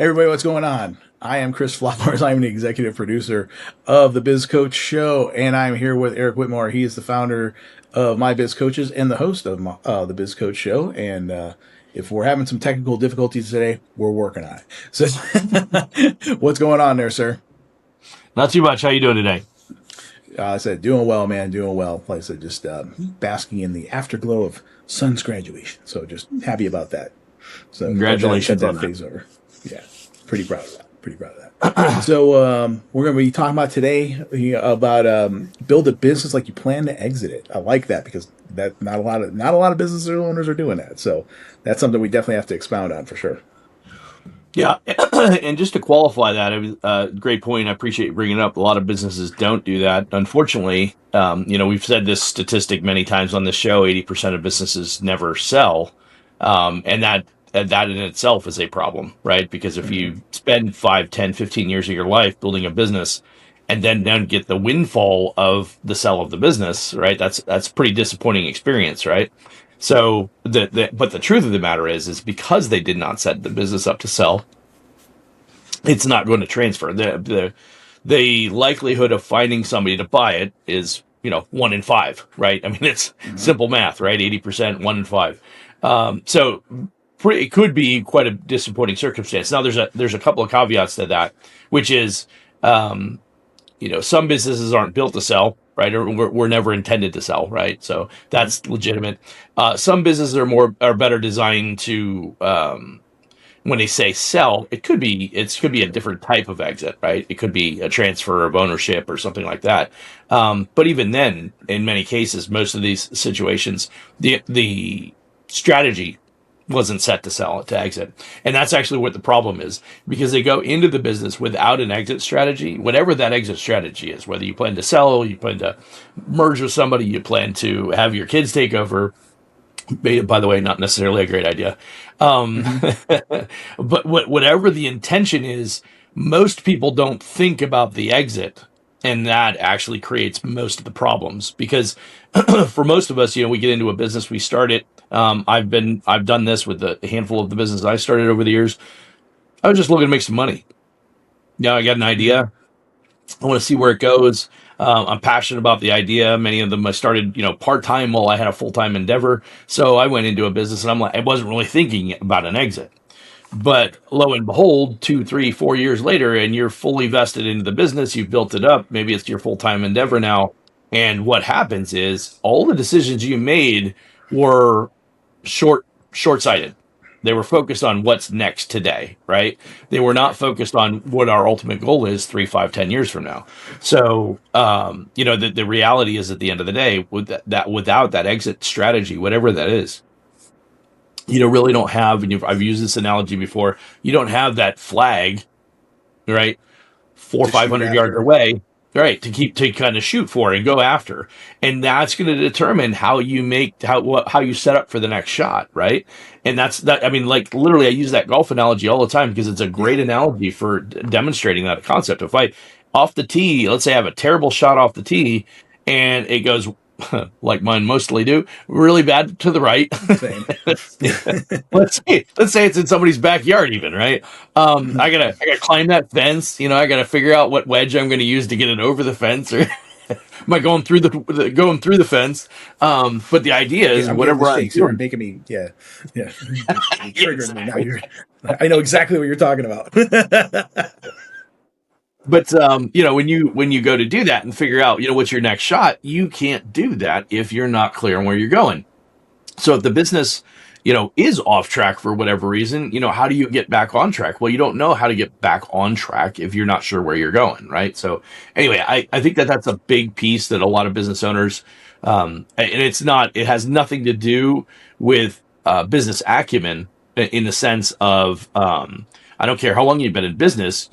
everybody, what's going on? I am Chris Flowers. I'm the executive producer of the Biz Coach Show, and I'm here with Eric Whitmore. He is the founder of My Biz Coaches and the host of the Biz Coach Show. And if we're having some technical difficulties today, we're working on it. So, what's going on there, sir? Not too much. How you doing today? I said, doing well, man, doing well. Like I said, just basking in the afterglow of son's graduation. So just happy about that. So congratulations that phase over. Yeah, pretty proud of that. So we're going to be talking about today about build a business like you plan to exit it. I like that because that not a lot of business owners are doing that. So that's something we definitely have to expound on for sure. Yeah, and just to qualify that, great point. I appreciate you bringing it up. A lot of businesses don't do that. Unfortunately, we've said this statistic many times on this show, 80% of businesses never sell. And that in itself is a problem, right? Because if you spend 5, 10, 15 years of your life building a business and then don't get the windfall of the sell of the business, right? That's a pretty disappointing experience, right? So but the truth of the matter is because they did not set the business up to sell, it's not going to transfer. The likelihood of finding somebody to buy it is, 1 in 5, right? I mean, it's simple math, right? 80%, 1 in 5. So it could be quite a disappointing circumstance. Now, there's a couple of caveats to that, which is, some businesses aren't built to sell, right? Or we're never intended to sell, right? So that's legitimate. Some businesses are better designed to, when they say sell, it could be a different type of exit, right? It could be a transfer of ownership or something like that. But even then, in many cases, most of these situations, the strategy wasn't set to exit. And that's actually what the problem is, because they go into the business without an exit strategy, whatever that exit strategy is, whether you plan to sell, you plan to merge with somebody, you plan to have your kids take over. By the way, not necessarily a great idea. But whatever the intention is, most people don't think about the exit. And that actually creates most of the problems, because for most of us, we get into a business, we start it. I've done this with a handful of the businesses I started over the years. I was just looking to make some money. I got an idea. I want to see where it goes. I'm passionate about the idea. Many of them I started, part-time while I had a full-time endeavor. So I went into a business and I wasn't really thinking about an exit. But lo and behold, 2, 3, 4 years later, and you're fully vested into the business, you've built it up. Maybe it's your full-time endeavor now. And what happens is all the decisions you made were short-sighted. They were focused on what's next today, right? They were not focused on what our ultimate goal is 3, 5, 10 years from now. So, the reality is, at the end of the day, without that exit strategy, whatever that is, really don't have, and I've used this analogy before, you don't have that flag, right, 400 or 500 yards away, right, to kind of shoot for and go after. And that's going to determine how you set up for the next shot, right? And literally I use that golf analogy all the time because it's a great analogy for demonstrating that concept. If I, off the tee, let's say I have a terrible shot off the tee and it goes, like mine mostly do, really bad to the right. let's say it's in somebody's backyard even, right? I gotta climb that fence, I gotta figure out what wedge I'm gonna use to get it over the fence, or am I going through the fence? But the idea is, whatever you're making me, yeah. Triggering me now. I know exactly what you're talking about. But, when you go to do that and figure out, what's your next shot, you can't do that if you're not clear on where you're going. So if the business, is off track for whatever reason, how do you get back on track? Well, you don't know how to get back on track if you're not sure where you're going, right? So anyway, I think that's a big piece that a lot of business owners, and it has nothing to do with business acumen in the sense of, I don't care how long you've been in business,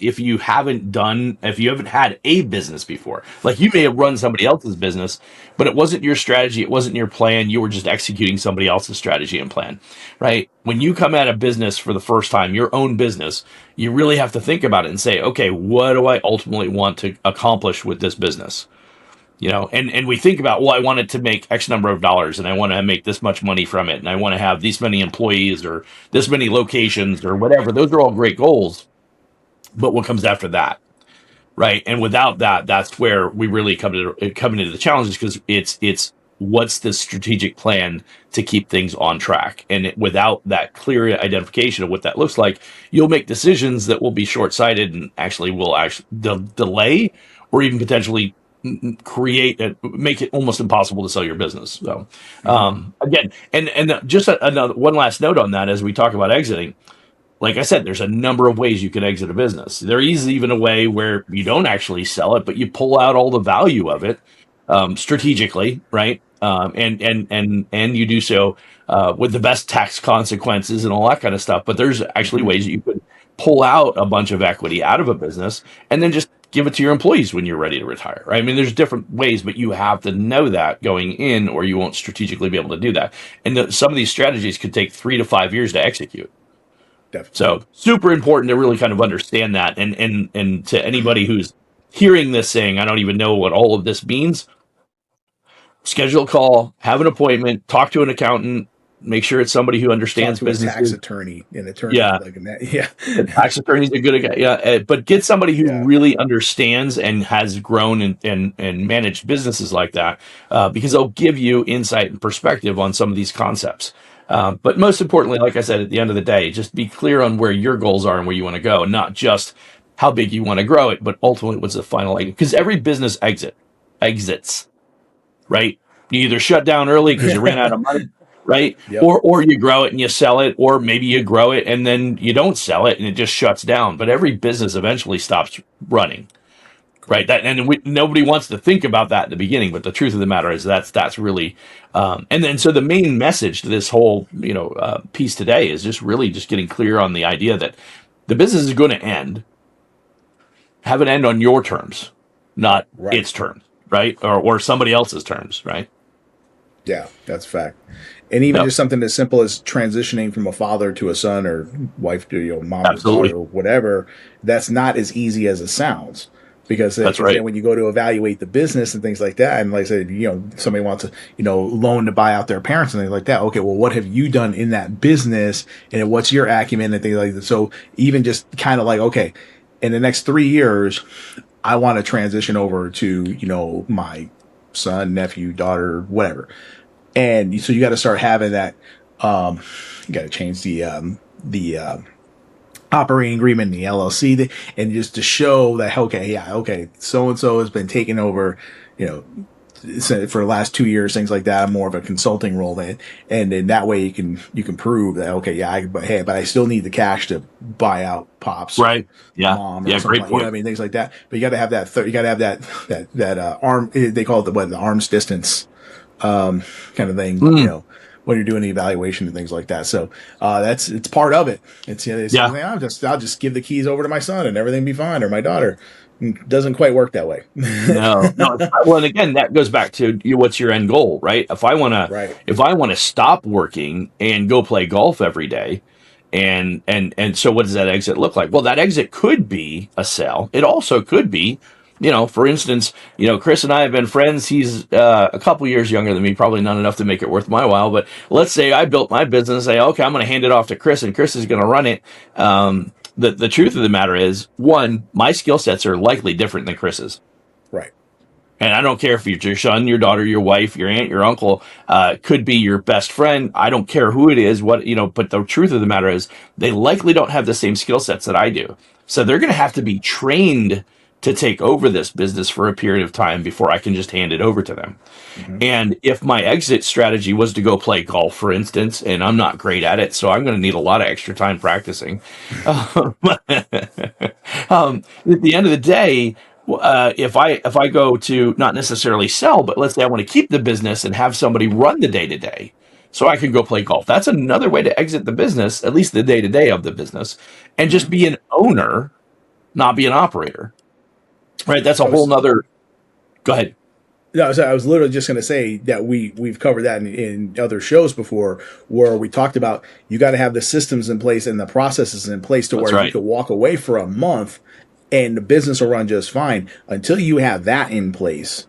if you haven't had a business before, like you may have run somebody else's business, but it wasn't your strategy, it wasn't your plan, you were just executing somebody else's strategy and plan, right? When you come at a business for the first time, your own business, you really have to think about it and say, okay, what do I ultimately want to accomplish with this business? And we think about, well, I want it to make X number of dollars and I want to make this much money from it. And I want to have these many employees or this many locations or whatever. Those are all great goals. But what comes after that? Right. And without that, that's where we really come into the challenges, because it's what's the strategic plan to keep things on track. And without that clear identification of what that looks like, you'll make decisions that will be short-sighted and will delay or even potentially make it almost impossible to sell your business. So again, and just another one last note on that as we talk about exiting. Like I said, there's a number of ways you can exit a business. There is even a way where you don't actually sell it, but you pull out all the value of it strategically, right? And you do so with the best tax consequences and all that kind of stuff. But there's actually ways that you could pull out a bunch of equity out of a business and then just give it to your employees when you're ready to retire, right? I mean, there's different ways, but you have to know that going in, or you won't strategically be able to do that. And some of these strategies could take 3 to 5 years to execute. Definitely. So super important to really kind of understand that. And to anybody who's hearing this saying, I don't even know what all of this means, schedule a call, have an appointment, talk to an accountant, make sure it's somebody who understands business. Tax attorney, an attorney. Yeah. The tax attorney's a good guy. Yeah. But get somebody who really understands and has grown and managed businesses like that, because they'll give you insight and perspective on some of these concepts. But most importantly, like I said, at the end of the day, just be clear on where your goals are and where you want to go, and not just how big you want to grow it, but ultimately what's the final exit. Because every business exits, right? You either shut down early because you ran out of money, right? Yep. Or you grow it and you sell it, or maybe you grow it and then you don't sell it and it just shuts down. But every business eventually stops running. Right. Nobody wants to think about that in the beginning, but the truth of the matter is that's really, and then so the main message to this whole piece today is just really just getting clear on the idea that the business is going to end. Have it end on your terms, not its terms, right, or somebody else's terms, right? Yeah, that's a fact. And even just something as simple as transitioning from a father to a son, or wife to mom to daughter, or whatever, that's not as easy as it sounds. Because when you go to evaluate the business and things like that, and like I said, somebody wants a loan to buy out their parents and things like that. Okay, well, what have you done in that business, and what's your acumen and things like that? So even just kind of like, okay, in the next 3 years, I want to transition over to my son, nephew, daughter, whatever, and so you got to start having that. You got to change the operating agreement in the LLC, and just to show that, okay, so-and-so has been taking over, for the last 2 years, things like that, more of a consulting role then. And then that way you can prove that, but I still need the cash to buy out pops. Right. Yeah. Mom yeah. Great point. Things like that. But you got to have that arm, they call it the arm's distance, kind of thing, when you're doing the evaluation and things like that. So it's part of it. I'll just give the keys over to my son and everything be fine, or my daughter. It doesn't quite work that way. No. Well, and again, that goes back to what's your end goal, right? If I want to stop working and go play golf every day, and so what does that exit look like? Well, that exit could be a sale. It also could be, for instance, Chris and I have been friends. He's a couple years younger than me, probably not enough to make it worth my while. But let's say I built my business, say, okay, I'm going to hand it off to Chris, and Chris is going to run it. The truth of the matter is, one, my skill sets are likely different than Chris's. Right. And I don't care if it's your son, your daughter, your wife, your aunt, your uncle, could be your best friend. I don't care who it is, but the truth of the matter is they likely don't have the same skill sets that I do. So they're going to have to be trained to take over this business for a period of time before I can just hand it over to them. Mm-hmm. And if my exit strategy was to go play golf, for instance, and I'm not great at it, so I'm going to need a lot of extra time practicing. At the end of the day, if I go to not necessarily sell, but let's say I want to keep the business and have somebody run the day-to-day, so I can go play golf. That's another way to exit the business, at least the day-to-day of the business, and just be an owner, not be an operator. Right, that's a whole nother. Go ahead. No, I was literally just going to say that we've covered that in other shows before, where we talked about you got to have the systems in place and the processes in place to where you could walk away for a month and the business will run just fine. Until you have that in place,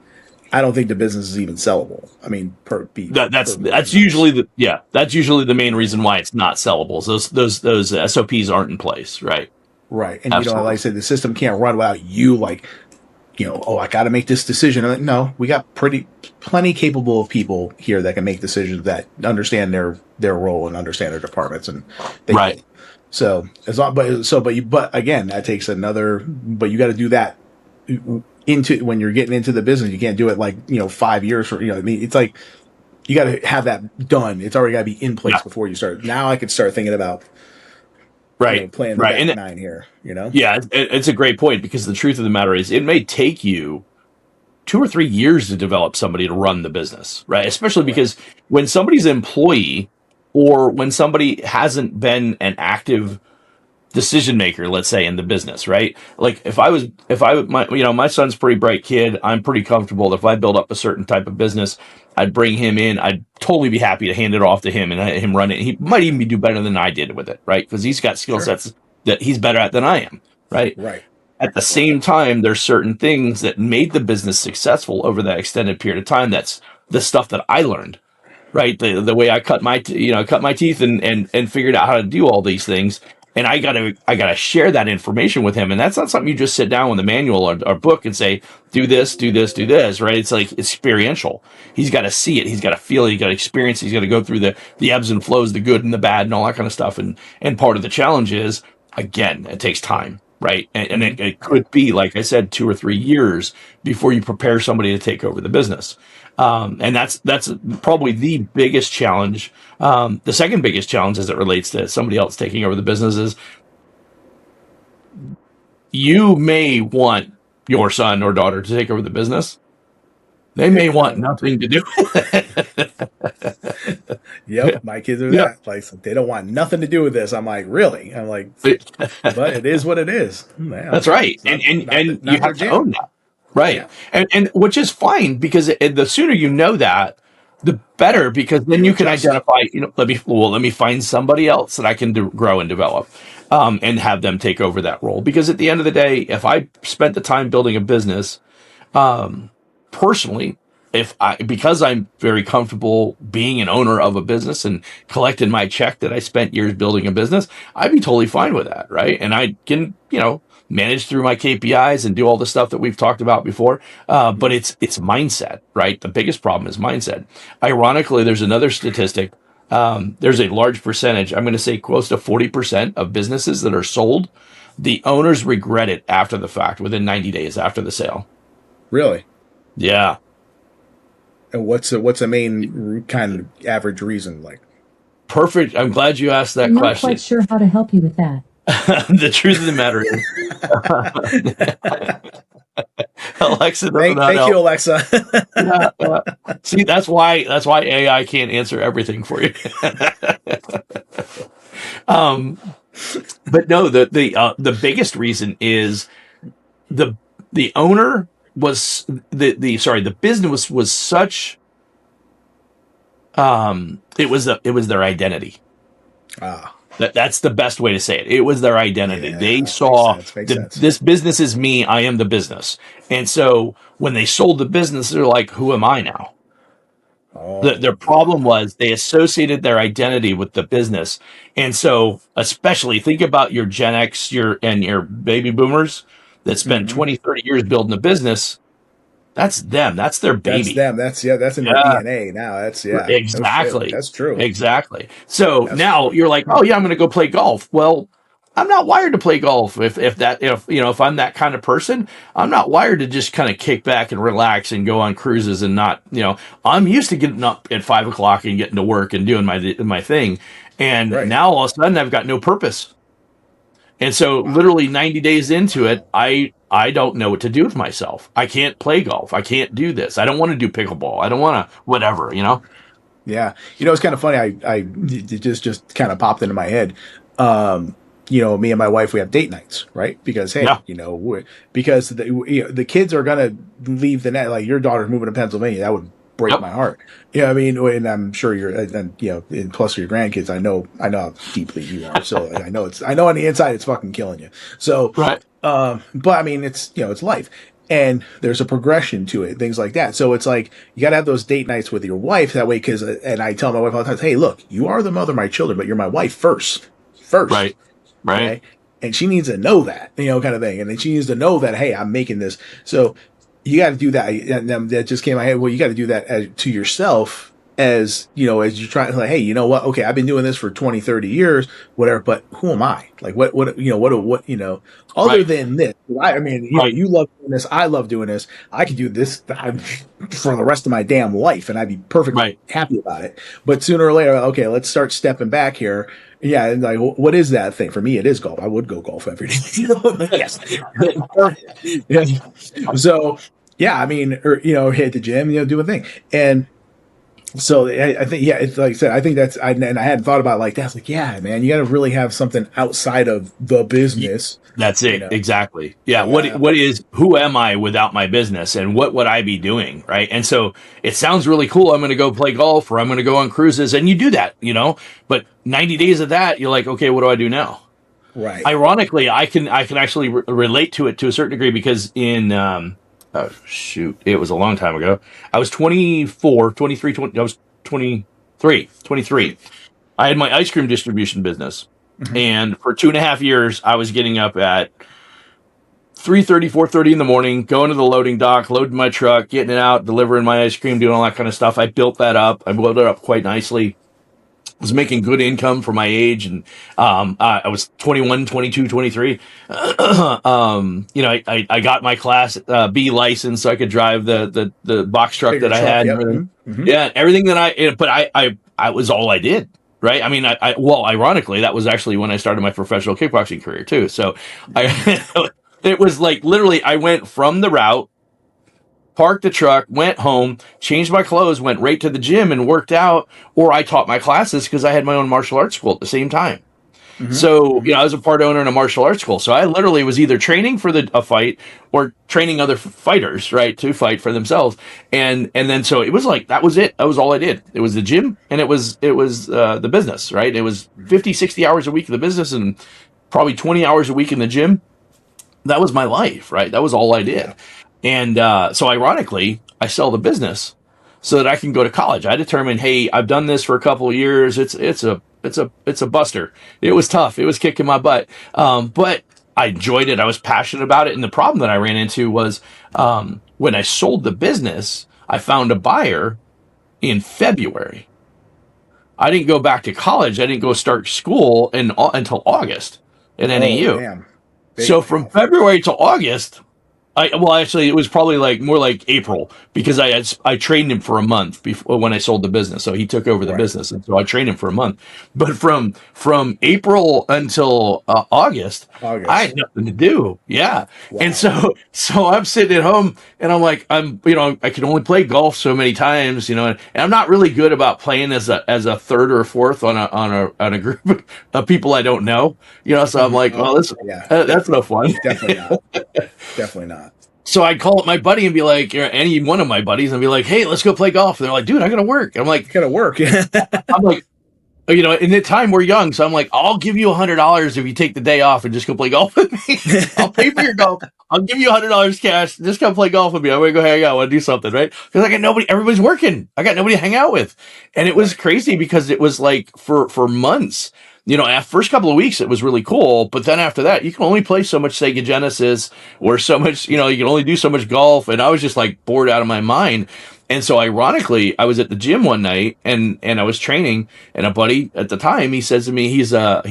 I don't think the business is even sellable. I mean, That's per that's business. usually that's usually the main reason why it's not sellable. Those SOPs aren't in place, right? Right. And like I Absolutely. said, the system can't run without you like, oh, I got to make this decision. I'm like, no, we got plenty capable of people here that can make decisions that understand their role and understand their departments, and they Right. will. So as long, but again, that takes another. But you got to do that into when you're getting into the business. You can't do it like 5 years for I mean, it's like you got to have that done. It's already got to be in place Yeah. before you start. Now I could start thinking about Right. playing the Right. back nine here. Yeah, it's a great point because the truth of the matter is it may take you 2 or 3 years to develop somebody to run the business, right? Especially Right. because when somebody's an employee or when somebody hasn't been an active decision maker, let's say in the business, right? Like my son's a pretty bright kid. I'm pretty comfortable that if I build up a certain type of business, I'd bring him in. I'd totally be happy to hand it off to him and let him run it. He might even do better than I did with it, right? Because he's got skill Sure. sets that he's better at than I am, right? Right. At the same time, there's certain things that made the business successful over that extended period of time. That's the stuff that I learned, right? The way I cut my teeth and figured out how to do all these things. And I gotta share that information with him. And that's not something you just sit down with a manual or book and say, do this, do this, do this, right? It's like experiential. He's got to see it. He's got to feel it. He's got to experience it. He's got to go through the ebbs and flows, the good and the bad and all that kind of stuff. And part of the challenge is, again, it takes time. Right. And Mm-hmm. it could be, like I said, 2 or 3 years before you prepare somebody to take over the business. And that's probably the biggest challenge. The second biggest challenge as it relates to somebody else taking over the business is you may want your son or daughter to take over the business. They may want nothing to do. Yep, my kids are Yeah. that. Like they don't want nothing to do with this. I'm like, really? I'm like, but it is what it is. Yeah, That's right. it's And not and and you not their have to own jam. that. Right. Yeah, And which is fine because the sooner you know that, the better because then you you can adjust. identify, let me find somebody else that I can grow and develop and have them take over that role. Because at the end of the day, if I spent the time building a business, personally, because I'm very comfortable being an owner of a business and collecting my check that I spent years building a business, I'd be totally fine with that, right? And I can, manage through my KPIs and do all the stuff that we've talked about before. But it's mindset, right? The biggest problem is mindset. Ironically, there's another statistic. There's a large percentage, I'm going to say close to 40% of businesses that are sold, the owners regret it after the fact, within 90 days after the sale. Really. Yeah. And what's the main kind of average reason? Like, Perfect. I'm glad you asked that I'm not question. quite sure how to help you with that. The truth of the matter is, Alexa doesn't know how to thank you, help. Alexa. See, that's why AI can't answer everything for you. But no, the biggest reason is the the owner was the business was such it was their identity. Ah, That's the best way to say it. It was their identity. They yeah, makes saw sense. Makes sense. this business is me. I am the business. And so when they sold the business, they're like, who am I now? Oh, Their problem was they associated their identity with the business. And so especially think about your Gen X, your baby boomers that spent hmm 20, 30 years building a business. That's them. That's their that's baby. them. That's in their Yeah. DNA now. That's no shit. Exactly. That's true. Exactly. So That's now true. you're like, oh yeah, I'm going to go play golf. Well, I'm not wired to play golf. If I'm that kind of person, I'm not wired to just kind of kick back and relax and go on cruises and not, I'm used to getting up at 5 o'clock and getting to work and doing my thing. And Right. now all of a sudden I've got no purpose. And so Wow. literally 90 days into it, I don't know what to do with myself. I can't play golf. I can't do this. I don't want to do pickleball. I don't want to whatever. Yeah. It's kind of funny. It just kind of popped into my head. Me and my wife, we have date nights, right? Because hey, Yeah. because the kids are gonna leave the net. Like your daughter's moving to Pennsylvania, that would break Yep. my heart. I mean, and I'm sure and and plus your grandkids, I know how deeply you are. So like, I know on the inside, it's fucking killing you. So, Right. but I mean, it's it's life. and there's a progression to it, things like that. So it's like you got to have those date nights with your wife that way. Because and I tell my wife all the time, hey, look, you are the mother of my children, but you're my wife first. Right. Right. Okay, and she needs to know that, kind of thing, and then she needs to know that, hey, I'm making this. So you got to do that. And that just came in my head. Well, you got to do that to yourself, as as you're trying, like, hey, you know what? Okay, I've been doing this for 20, 30 years, whatever, but who am I? Like, what, other Right. than this? I mean, Right. you love doing this. I love doing this. I could do this for the rest of my damn life, and I'd be perfectly Right. happy about it. But sooner or later, okay, let's start stepping back here. Yeah, and like, what is that thing? For me, it is golf. I would go golf every day. Yes. Yeah. So, yeah, I mean, or hit the gym, do a thing, and so I think, yeah, it's like I said, I think and I hadn't thought about it like that. It's like, yeah, man, you got to really have something outside of the business. That's it. Exactly. Yeah. Yeah. Who am I without my business, and what would I be doing? Right. And so it sounds really cool. I'm going to go play golf, or I'm going to go on cruises, and you do that, but 90 days of that, you're like, okay, what do I do now? Right. Ironically, I can actually relate to it to a certain degree, because oh shoot, it was a long time ago. I was 24, 23, 20, I was 23. I had my ice cream distribution business. Mm-hmm. And for 2.5 years, I was getting up at 3:30, 4:30 in the morning, going to the loading dock, loading my truck, getting it out, delivering my ice cream, doing all that kind of stuff. I built that up. I built it up quite nicely. Was making good income for my age, and I was 21, 22, 23. I got my class B license, so I could drive the box truck Bigger that I truck, had. yep. And everything. Mm-hmm. Yeah, everything that but I was all I did. Right. I mean, well, ironically, that was actually when I started my professional kickboxing career too. So it was like literally I went from the route, parked the truck, went home, changed my clothes, went right to the gym and worked out, or I taught my classes because I had my own martial arts school at the same time. Mm-hmm. So, I was a part owner in a martial arts school. So I literally was either training for a fight or training other fighters, right, to fight for themselves. And then so it was like, that was it. That was all I did. It was the gym, and it was the business, right? It was 50, 60 hours a week in the business and probably 20 hours a week in the gym. That was my life, right? That was all I did. And so ironically, I sell the business so that I can go to college. I determined, hey, I've done this for a couple of years. It's a buster. It was tough. It was kicking my butt. But I enjoyed it. I was passionate about it. And the problem that I ran into was when I sold the business, I found a buyer in February. I didn't go back to college. I didn't go start school until August at NAU. Damn. So from February to August, actually, it was probably more like April, because I trained him for a month before when I sold the business. So he took over the business, and so I trained him for a month. But from April until August, I had nothing to do. Yeah, wow. And so I'm sitting at home, and I'm like, I can only play golf so many times, and I'm not really good about playing as a third or a fourth on a group of people I don't know. So I'm like, well, that's no fun. Definitely not. Definitely not. So I'd call up my buddy and be like, or any one of my buddies, and be like, hey, let's go play golf. And they're like, dude, I gotta work. I'm like, gotta work. I'm like, in the time we're young, so I'm like, I'll give you $100 if you take the day off and just go play golf with me. I'll pay for your golf. I'll give you $100 cash. Just come play golf with me. I'm gonna go hang out. I want to do something, right? Because I got nobody. Everybody's working. I got nobody to hang out with, and it was crazy because it was like for months. After first couple of weeks, it was really cool. But then after that, you can only play so much Sega Genesis or so much, you can only do so much golf. And I was just like bored out of my mind. And so ironically, I was at the gym one night and I was training, and a buddy at the time, he says to me, he's a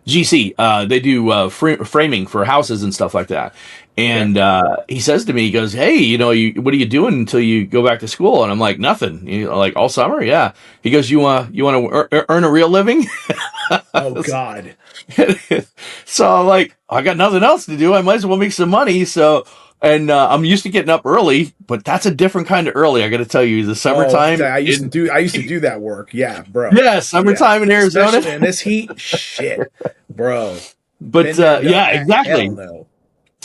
GC. They do framing for houses and stuff like that. And he says to me, he goes, hey, what are you doing until you go back to school? And I'm like, nothing. Like all summer? Yeah. He goes, you want to earn a real living? Oh, God. So I'm like, I got nothing else to do. I might as well make some money. So, and I'm used to getting up early, but that's a different kind of early. I got to tell you, the summertime. I used to do that work. Yeah, bro. Yeah, summertime in Arizona. Especially in this heat. Shit, bro. But exactly. Hell no.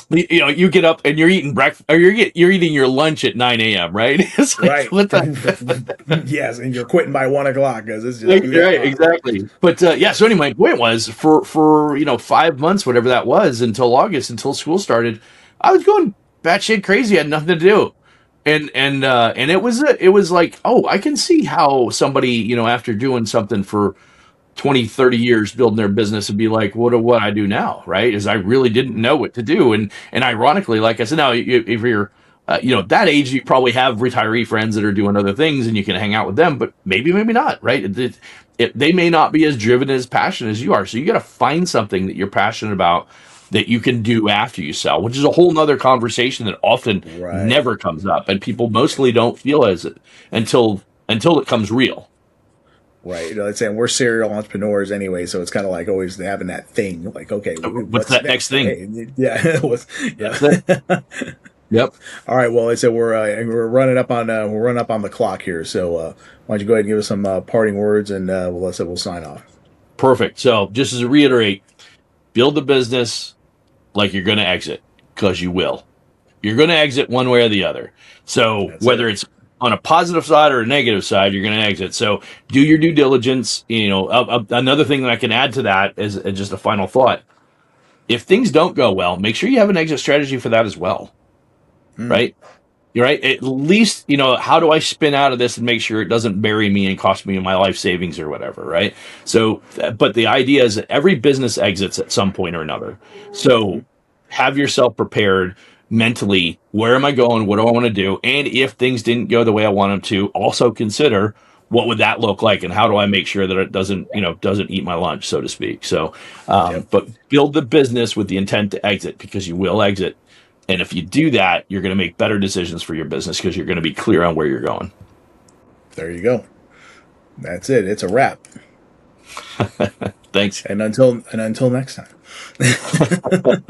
You get up and you're eating breakfast, or you're eating your lunch at 9 a.m. Right? It's like, right. What the? Yes, and you're quitting by 1 o'clock because it's just right. Exactly. But so anyway, my point was for 5 months, whatever that was, until August, until school started, I was going batshit crazy. I had nothing to do. And it was like, oh, I can see how somebody, after doing something for 20, 30 years building their business and be like, what I do now, right? Is I really didn't know what to do. And ironically, like I said, now if you're, that age, you probably have retiree friends that are doing other things and you can hang out with them, but maybe not, right? They may not be as driven, as passionate as you are. So you got to find something that you're passionate about that you can do after you sell, which is a whole nother conversation that often Right. never comes up. And people mostly don't feel as it until it comes real. Right. Let's say we're serial entrepreneurs anyway, so it's kind of like always having that thing. Like, okay, What's what's that next next? thing? Okay, yeah. That's it. Yep. All right. Well, like I said we're running up on the clock here. So why don't you go ahead and give us some parting words, and we'll sign off. Perfect. So just as a reiterate, build the business like you're going to exit, because you will. You're going to exit one way or the other. So That's whether it. it's on a positive side or a negative side, you're going to exit. So do your due diligence. Another thing that I can add to that is just a final thought. If things don't go well, make sure you have an exit strategy for that as well. Right? You're right. At least, how do I spin out of this and make sure it doesn't bury me and cost me my life savings or whatever, right? So, but the idea is that every business exits at some point or another. So have yourself prepared mentally. Where am I going? What do I want to do? And if things didn't go the way I want them to, also consider what would that look like and how do I make sure that it doesn't eat my lunch, so to speak. So, Yep. but build the business with the intent to exit, because you will exit. And if you do that, you're going to make better decisions for your business because you're going to be clear on where you're going. There you go. That's it. It's a wrap. Thanks. And until next time.